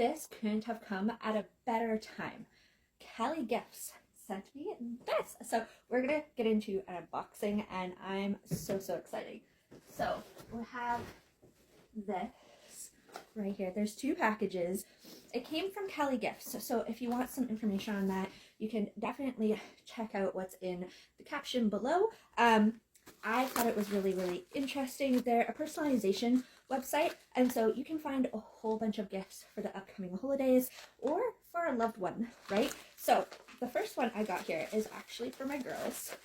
this couldn't have come at a better time. Callie Gifts sent me this. So we're gonna get into an unboxing and I'm so excited. So we have this right here. There's 2 packages. It came from Callie Gifts. So if you want some information on that, you can definitely check out what's in the caption below. I thought it was really interesting. They're a personalization website, and so you can find a whole bunch of gifts for the upcoming holidays or for a loved one, right? So the first one I got here is actually for my girls,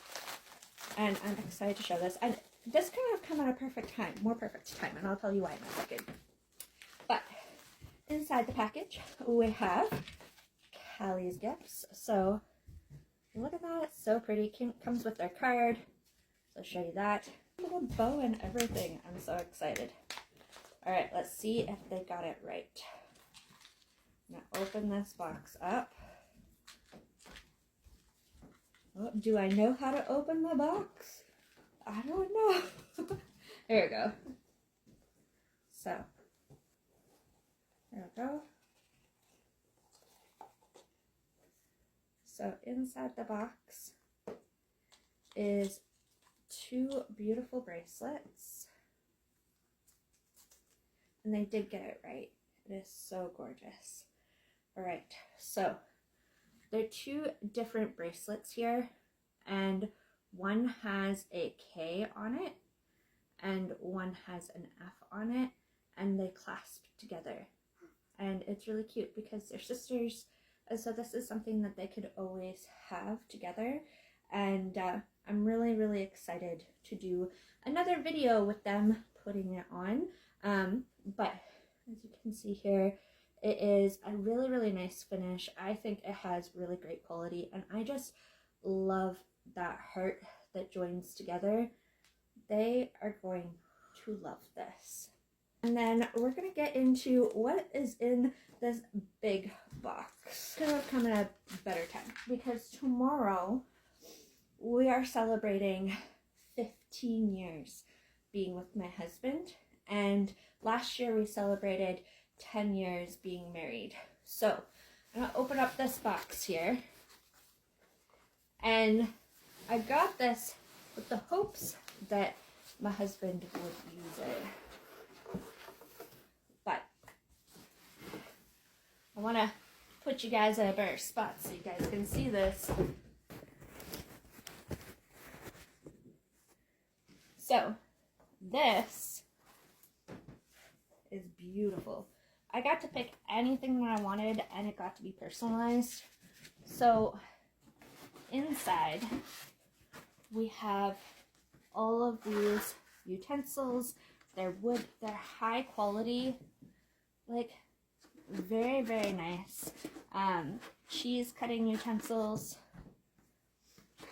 and I'm excited to show this. And this couldn't have come at a perfect time, more perfect time, and I'll tell you why in a second. But inside the package, we have Callie's Gifts. So look at that, it's so pretty. Comes with their card. So I'll show you that. Little bow and everything. I'm so excited. All right, let's see if they got it right. I'm gonna open this box up. Oh, do I know how to open the box? I don't know. There we go. So, there we go. So inside the box is 2 beautiful bracelets. And they did get it right. It is so gorgeous. All right, so there are 2 different bracelets here, and one has a K on it and one has an F on it, and they clasp together. And it's really cute because they're sisters, and so this is something that they could always have together. And I'm really excited to do another video with them putting it on. But as you can see here, it is a really nice finish. I think it has really great quality, and I just love that heart that joins together. They are going to love this. And then we're gonna get into what is in this big box. It's gonna come at a better time because tomorrow we are celebrating 15 years being with my husband, and last year we celebrated 10 years being married. So I'm gonna open up this box here, and I got this with the hopes that my husband would use it, but I want to put you guys in a better spot so you guys can see this. So this is beautiful. I got to pick anything that I wanted, and it got to be personalized. So inside we have all of these utensils. They're wood, they're high quality, like very nice. Cheese cutting utensils.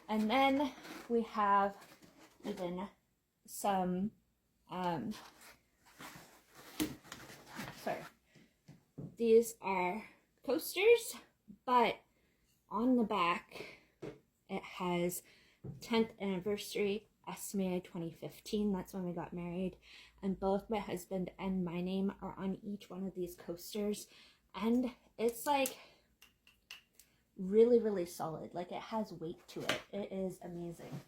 And then we have even some these are coasters, but on the back it has 10th anniversary, estimated 2015. That's when we got married, and both my husband and my name are on each one of these coasters, and it's like really solid. Like, it has weight to it. It is amazing.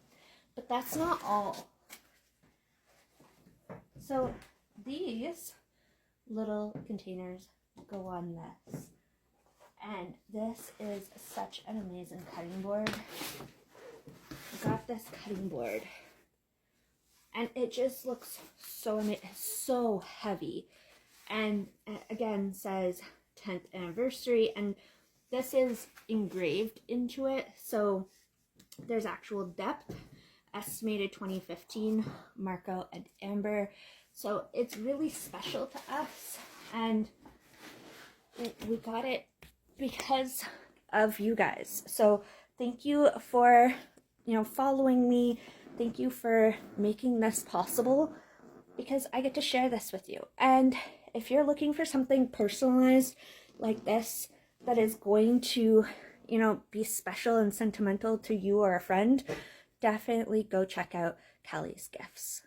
But that's not all. So these little containers go on this, and this is such an amazing cutting board. I got this cutting board, and it just looks so amazing. It's so heavy, and again says 10th anniversary, and this is engraved into it, so there's actual depth, estimated 2015, Marco and Amber. So it's really special to us, and we got it because of you guys. So thank you for, following me. Thank you for making this possible, because I get to share this with you. And if you're looking for something personalized like this that is going to, be special and sentimental to you or a friend, definitely go check out Callie's Gifts.